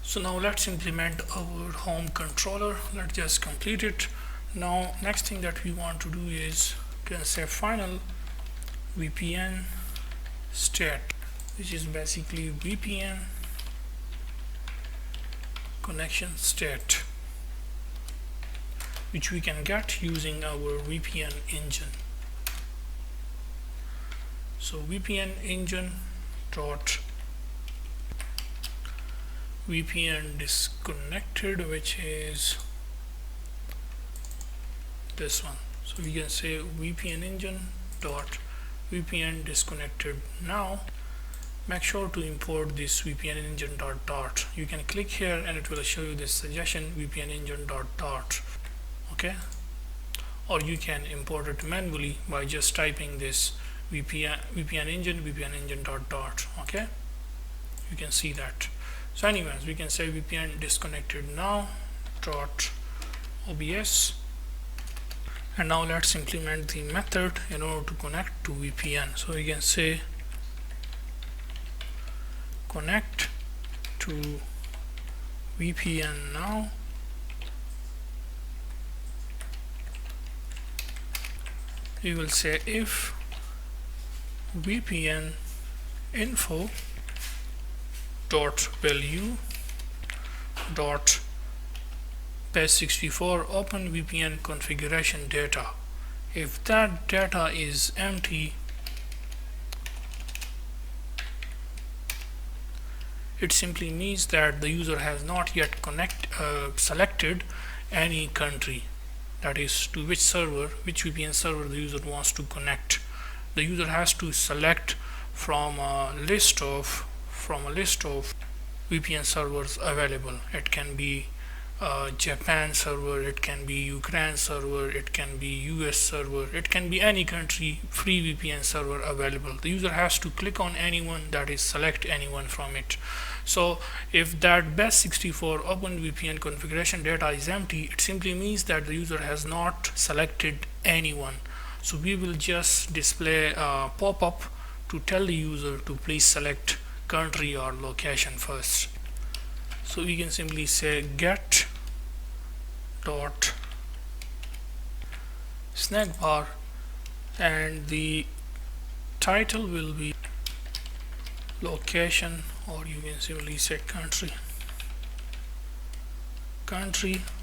So now let's implement our home controller. Let's just complete it. Now next thing that we want to do is can say final VPN state, which is basically VPN connection state, which we can get using our VPN engine. So VPN engine dot VPN disconnected, which is this one. So we can say VPN engine dot VPN disconnected. Now make sure to import this VPN engine dot. You can click here and it will show you this suggestion VPN engine dot. Okay, or you can import it manually by just typing this VPN engine dot. Okay, you can see that. So anyways, we can say VPN disconnected now dot OBS, and now let's implement the method in order to connect to VPN. So we can say connect to VPN now. We will say if VPN info dot value dot base64 OpenVPN configuration data. If that data is empty, it simply means that the user has not yet selected any country, that is to which VPN server the user wants to connect. The user has to select from a list of VPN servers available. It can be Japan server, it can be Ukraine server, it can be US server, it can be any country free VPN server available. The user has to click on anyone, that is select anyone from it. So if that base64 OpenVPN configuration data is empty, it simply means that the user has not selected anyone. So we will just display a pop-up to tell the user to please select country or location first. So we can simply say get dot snack bar, and the title will be location, or you can simply say country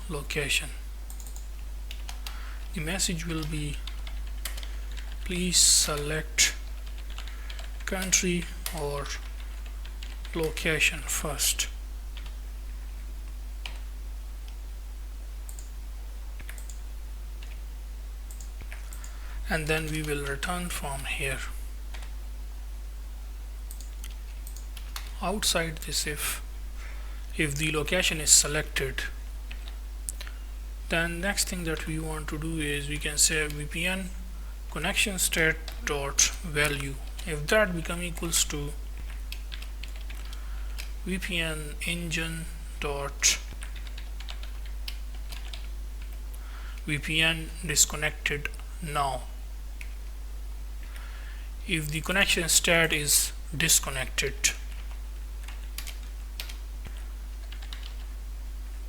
location. The message will be please select country or location first. And then we will return from here. Outside this, if the location is selected, then next thing that we want to do is we can say VPN connection state dot value. If that become equals to VPN engine dot VPN disconnected now. If the connection state is disconnected,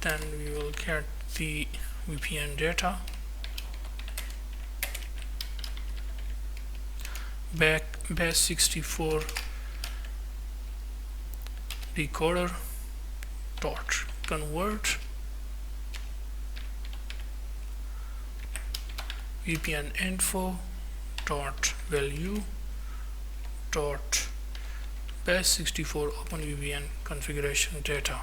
then we will get the VPN data base64 decoder dot convert VPN info dot value dot base64 OpenVPN configuration data.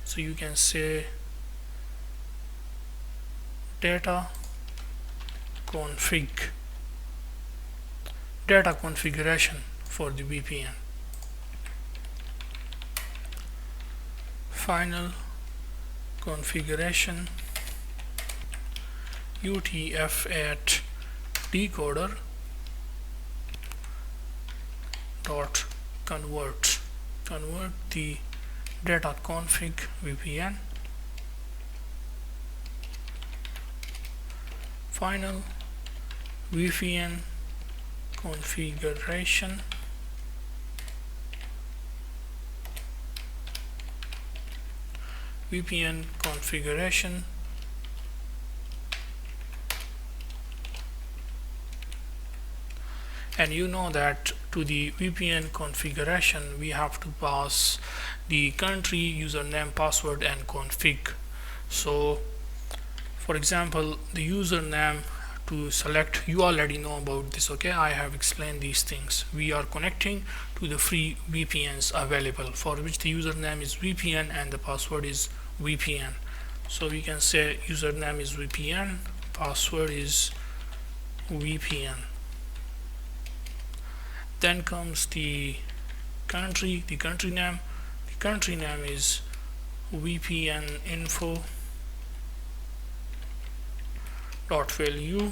So you can say data configuration for the VPN. Final configuration UTF-8 decoder dot convert the data config VPN. Final VPN configuration VPN configuration, and you know that to the VPN configuration we have to pass the country, username, password, and config. So for example, the username to select, you already know about this, okay? I have explained these things. We are connecting to the free VPNs available, for which the username is VPN and the password is VPN. So we can say username is VPN, password is VPN. Then comes the country name. The country name is VPN info .value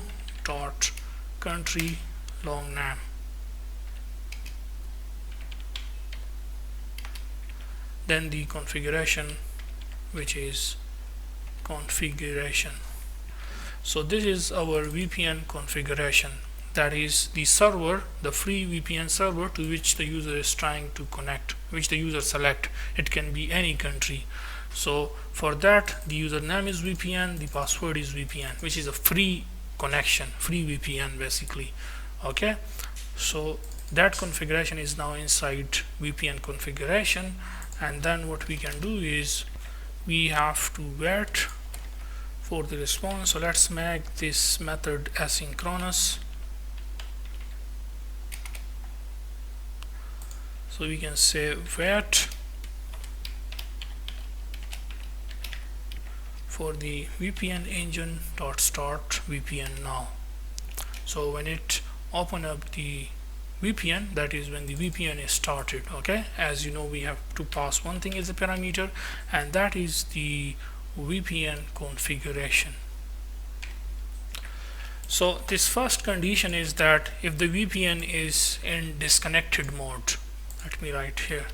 .country long name. Then the configuration, which is configuration. So this is our VPN configuration, that is the server, the free VPN server to which the user is trying to connect, which the user select. It can be any country. So for that, the username is VPN, the password is VPN, which is a free connection, free VPN basically. Okay, so that configuration is now inside VPN configuration, and then what we can do is we have to wait for the response. So let's make this method asynchronous. So we can say wait for the VPN engine .start VPN now. So when it open up the VPN, that is when the VPN is started. Okay, as you know, we have to pass one thing as a parameter, and that is the VPN configuration. So this first condition is that if the VPN is in disconnected mode, let me write here,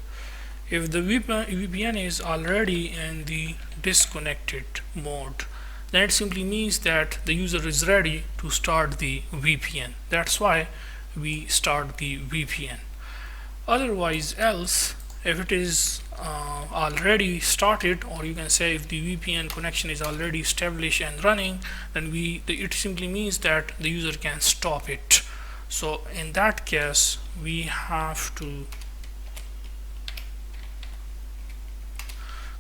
if the VPN is already in the disconnected mode, then it simply means that the user is ready to start the VPN. That's why we start the VPN. Otherwise else, if it is already started, or you can say if the VPN connection is already established and running, then it simply means that the user can stop it. So in that case, we have to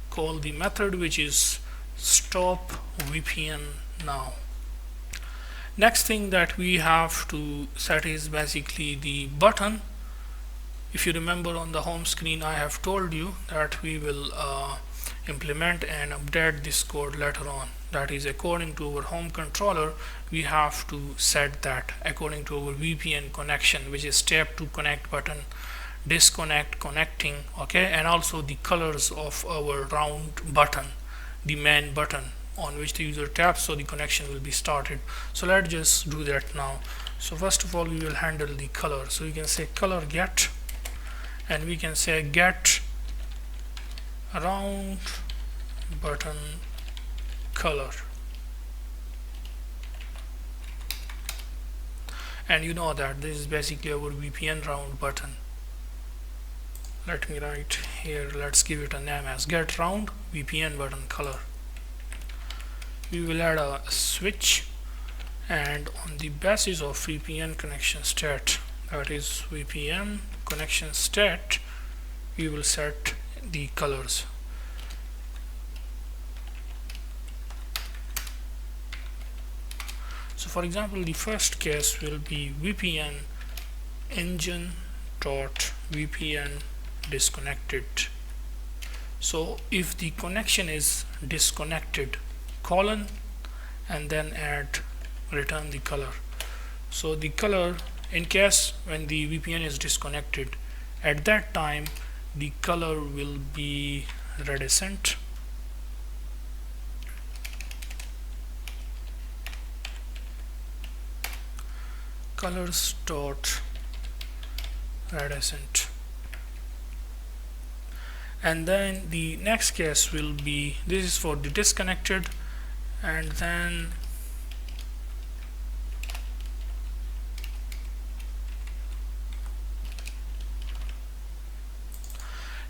call the method which is stop VPN now. Next thing that we have to set is basically the button. If you remember, on the home screen I have told you that we will implement and update this code later on. That is, according to our home controller, we have to set that according to our VPN connection, which is step to connect button, disconnect, connecting, okay, and also the colors of our round button, the main button on which the user taps, so the connection will be started. So let's just do that now. So first of all, we will handle the color. So we can say color get, and we can say get round button color, and you know that this is basically our VPN round button. Let me write here, let's give it a name as get round VPN button color. We will add a switch, and on the basis of VPN connection state, that is VPN connection state, we will set the colors. So for example, the first case will be VPN engine dot VPN disconnected. So if the connection is disconnected, colon, and then add return the color. So the color, in case when the VPN is disconnected, at that time the color will be reticent, colors dot reticent. And then the next case will be, this is for the disconnected, and then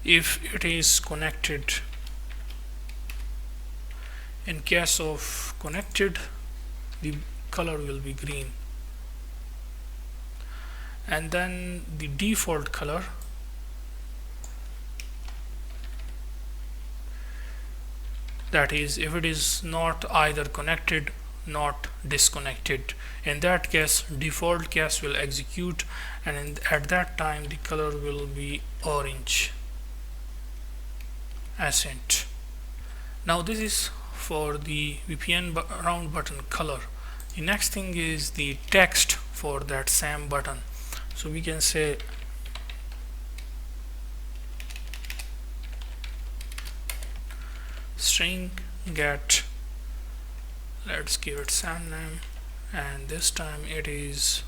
if it is connected, In case of connected, the color will be green, and then the default color, that is if it is not either connected not disconnected. In that case, default case will execute, and at that time the color will be orange accent. Now this is for the VPN round button color. The next thing is the text for that same button. So we can say string get, let's give it some name, and this time it is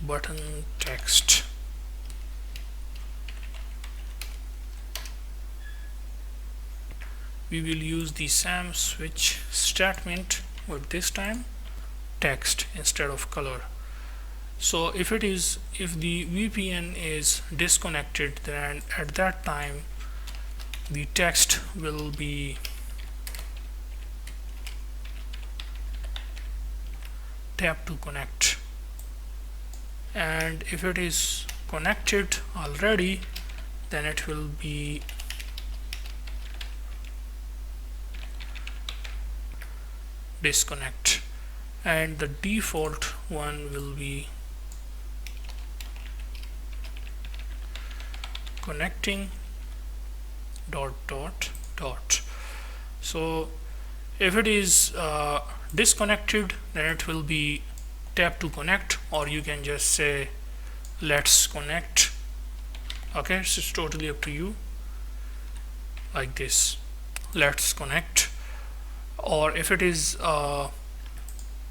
button text. We will use the same switch statement with this time text instead of color. So if the VPN is disconnected, then at that time the text will be tap to connect, and if it is connected already, then it will be disconnect, and the default one will be connecting dot dot dot. So if it is disconnected, then it will be tap to connect, or you can just say let's connect. Okay, so it's totally up to you, like this, let's connect. Or if it is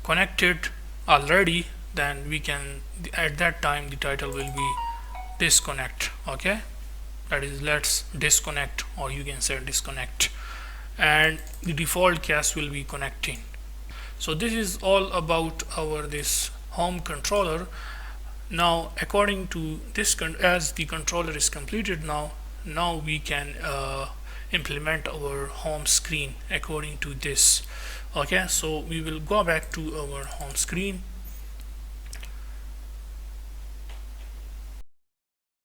connected already, then we can, at that time the title will be disconnect. Okay, that is let's disconnect, or you can say disconnect, and the default case will be connecting. So this is all about our this home controller. Now according to this, as the controller is completed, now we can implement our home screen according to this. Okay, so we will go back to our home screen,